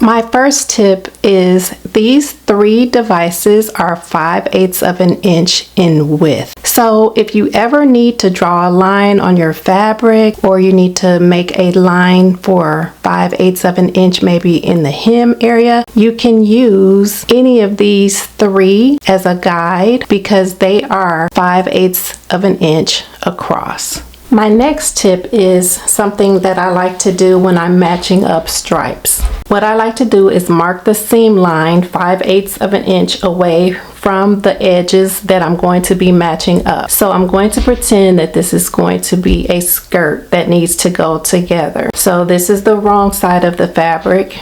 My first tip is these 3 devices are 5/8 of an inch in width. So if you ever need to draw a line on your fabric, or you need to make a line for 5/8 of an inch maybe in the hem area, you can use any of these 3 as a guide because they are 5/8 of an inch across. My next tip is something that I like to do when I'm matching up stripes. What I like to do is mark the seam line 5/8 of an inch away from the edges that I'm going to be matching up. So I'm going to pretend that this is going to be a skirt that needs to go together. So this is the wrong side of the fabric.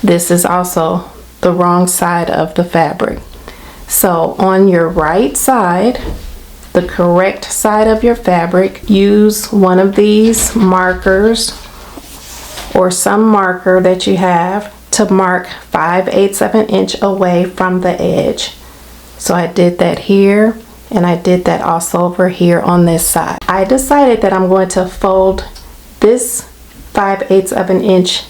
This is also the wrong side of the fabric. So on your right side, the correct side of your fabric, use one of these markers or some marker that you have to mark 5/8 of an inch away from the edge. So I did that here, and I did that also over here on this side. I decided that I'm going to fold this 5/8 of an inch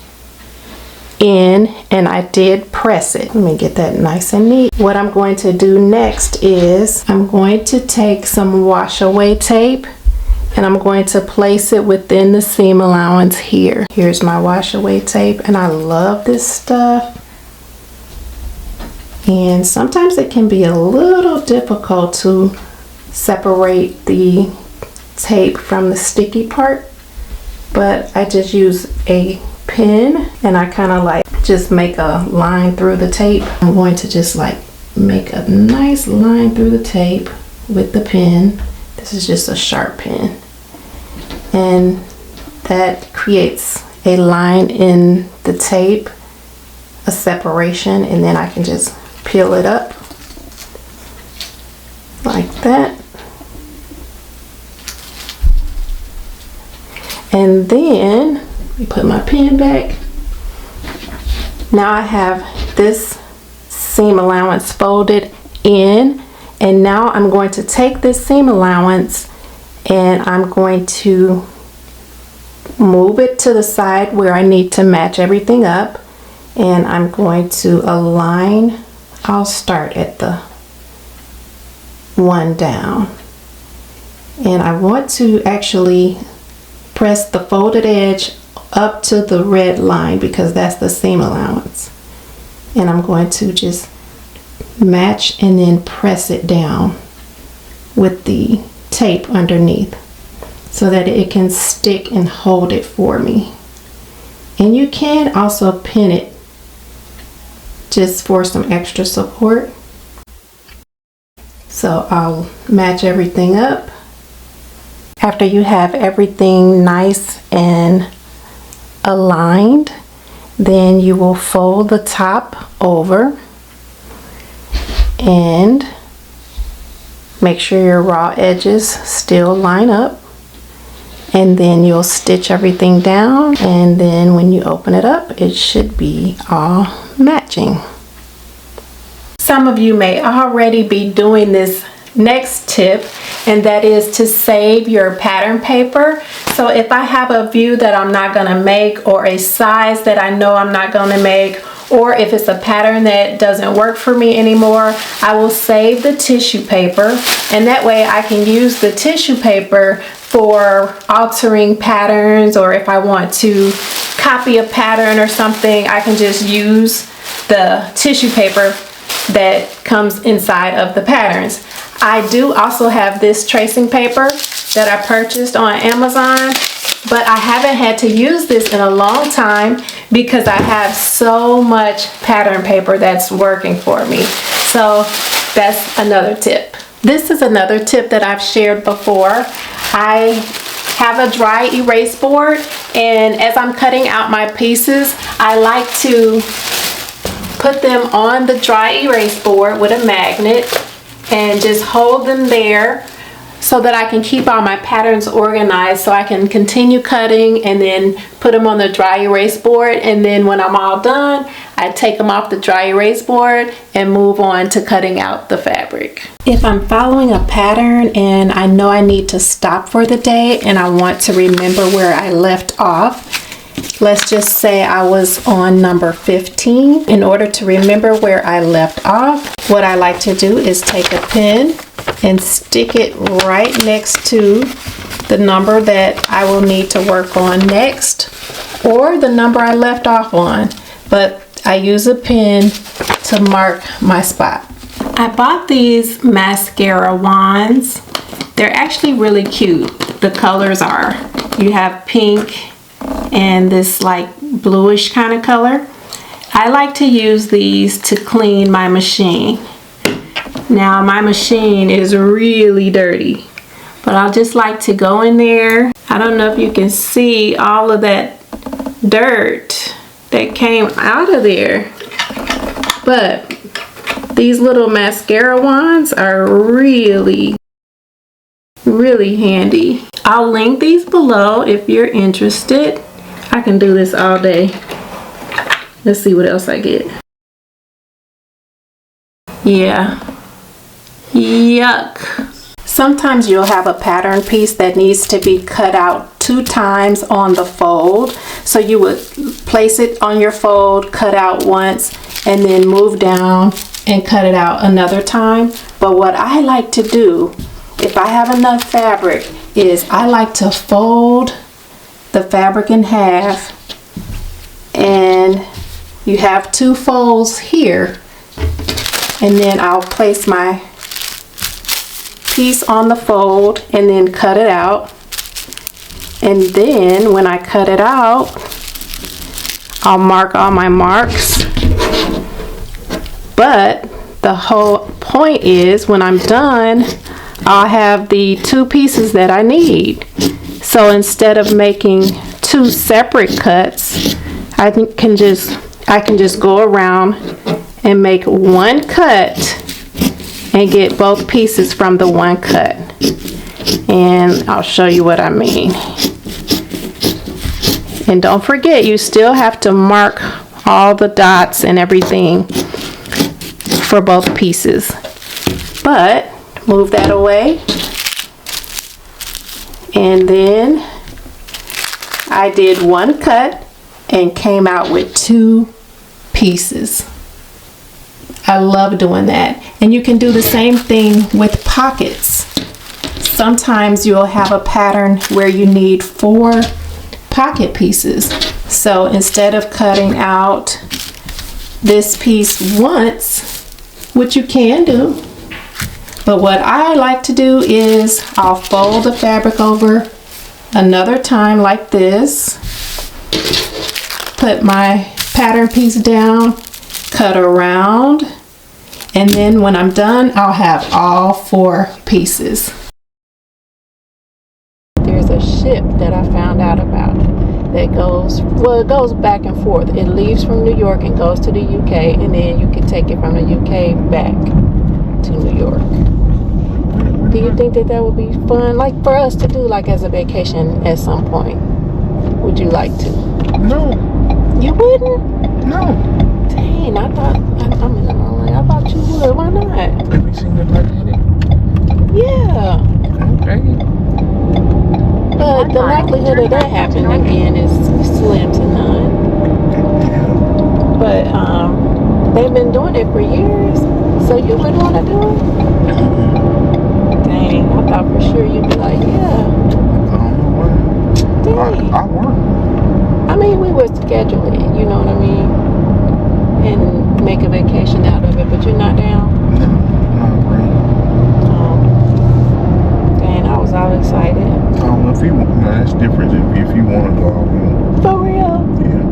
in, and I did press it. Let me get that nice and neat. What I'm going to do next is I'm going to take some wash away tape, and I'm going to place it within the seam allowance here. Here's my wash away tape, and I love this stuff. And sometimes it can be a little difficult to separate the tape from the sticky part, but I just use a pin and I kind of like just make a line through the tape. I'm going to just like make a nice line through the tape with the pin. This is just a sharp pin, and that creates a line in the tape, a separation, and then I can just peel it up like that. And then let me put my pen back. Now I have this seam allowance folded in, and now I'm going to take this seam allowance and I'm going to move it to the side where I need to match everything up, and I'm going to align. I'll start at the one down, and I want to actually press the folded edge up to the red line because that's the seam allowance, and I'm going to just match and then press it down with the tape underneath so that it can stick and hold it for me. And you can also pin it just for some extra support. So I'll match everything up. After you have everything nice and aligned, then you will fold the top over and make sure your raw edges still line up, and then you'll stitch everything down, and then when you open it up it should be all matching. Some of you may already be doing this next tip, and that is to save your pattern paper. So if I have a view that I'm not going to make, or a size that I know I'm not going to make, or if it's a pattern that doesn't work for me anymore, I will save the tissue paper, and that way I can use the tissue paper for altering patterns, or if I want to copy a pattern or something, I can just use the tissue paper that comes inside of the patterns. I do also have this tracing paper that I purchased on Amazon, but I haven't had to use this in a long time because I have so much pattern paper that's working for me. So that's another tip. This is another tip that I've shared before. I have a dry erase board, and as I'm cutting out my pieces, I like to put them on the dry erase board with a magnet and just hold them there so that I can keep all my patterns organized, so I can continue cutting and then put them on the dry erase board, and then when I'm all done I take them off the dry erase board and move on to cutting out the fabric. If I'm following a pattern and I know I need to stop for the day and I want to remember where I left off, Let's just say I was on number 15. In order to remember where I left off, what I like to do is take a pen and stick it right next to the number that I will need to work on next, or the number I left off on. But I use a pen to mark my spot. I bought these mascara wands. They're actually really cute. The colors are, you have pink and this like bluish kind of color. I like to use these to clean my machine. Now my machine is really dirty, but I'll just like to go in there. I don't know if you can see all of that dirt that came out of there, but these little mascara wands are really handy. I'll link these below if you're interested. I can do this all day. Let's see what else I get. Yeah. Yuck. Sometimes you'll have a pattern piece that needs to be cut out 2 times on the fold. So you would place it on your fold, cut out once, and then move down and cut it out another time. But what I like to do, if I have enough fabric, is I like to fold the fabric in half, and you have 2 folds here, and then I'll place my piece on the fold and then cut it out. And then when I cut it out, I'll mark all my marks. But the whole point is, when I'm done, I'll have the 2 pieces that I need. So instead of making 2 separate cuts, I can just go around and make 1 cut and get both pieces from the 1 cut. And I'll show you what I mean. And don't forget, you still have to mark all the dots and everything for both pieces. But move that away. And then I did 1 cut and came out with 2 pieces. I love doing that. And you can do the same thing with pockets. Sometimes you'll have a pattern where you need 4 pocket pieces. So instead of cutting out this piece once, which you can do, but what I like to do is I'll fold the fabric over another time like this, put my pattern piece down, cut around, and then when I'm done, I'll have all 4 pieces. There's a ship that I found out about that goes, well, it goes back and forth. It leaves from New York and goes to the UK, and then you can take it from the UK back to New York. Do you think that that would be fun, like for us to do, like as a vacation at some point? Would you like to? No. You wouldn't? No. Dang, I thought, I'm in the wrong lane. I thought you would. Why not? Have you seen the Titanic? Yeah. Okay. But the likelihood of that happening again is slim to none. But they've been doing it for years, so you wouldn't want to do it? Dang, I thought for sure you'd be like, yeah. Dang. I work. I mean, we would schedule it, you know what I mean? And make a vacation out of it, but you're not down? No, not really. Oh. Dang, I was all excited. I don't know if you want, no, that's different if you want to go out. For real? Yeah.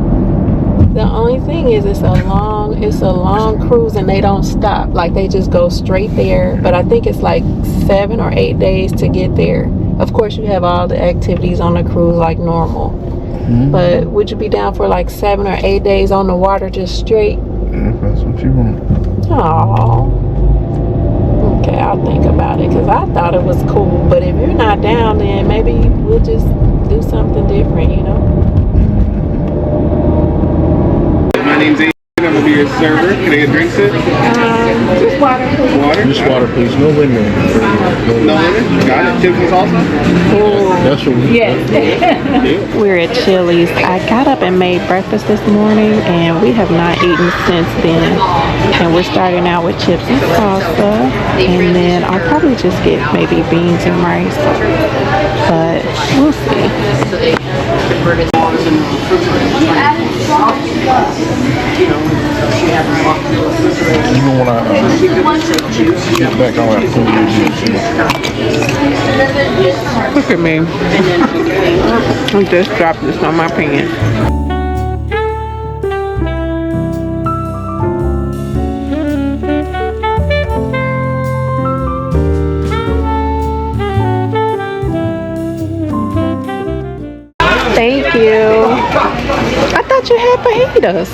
The only thing is it's a long cruise, and they don't stop. Like, they just go straight there. But I think it's like 7 or 8 days to get there. Of course, you have all the activities on the cruise like normal. Mm-hmm. But would you be down for like 7 or 8 days on the water just straight? Yeah, if that's what you want. Oh. Okay, I'll think about it, because I thought it was cool. But if you're not down, then maybe we'll just do something different, you know? My name's Adrian. I'm gonna be your server. Can I get drinks in? Just Just water, please. No lemon. No lemon? Got it. Chips and salsa? That's what we. Yes. We're at Chili's. I got up and made breakfast this morning, and we have not eaten since then. And we're starting out with chips and salsa, and then I'll probably just get maybe beans and rice, but we'll see. Even when I get back, I'll have to. Look at me. I just dropped this on my pants. Thank you. I thought you had fajitas.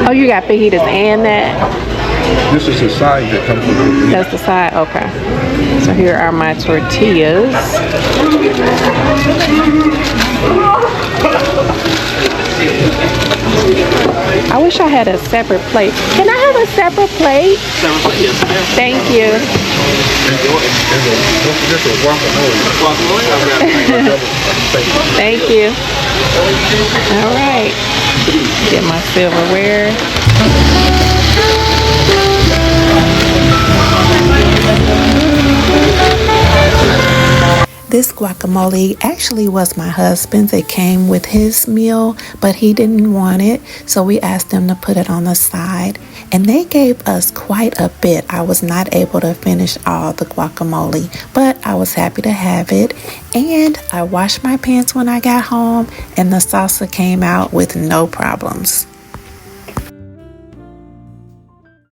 Oh, you got fajitas and that? This is the side that comes with it. That's the side? Okay. So here are my tortillas. I wish I had a separate plate. Can I have a separate plate? Thank you. Don't forget the guacamole. Thank you. All right. Get my silverware. This guacamole actually was my husband's. It came with his meal, but he didn't want it, so we asked them to put it on the side, and they gave us quite a bit. I was not able to finish all the guacamole, but I was happy to have it, and I washed my pants when I got home, and the salsa came out with no problems.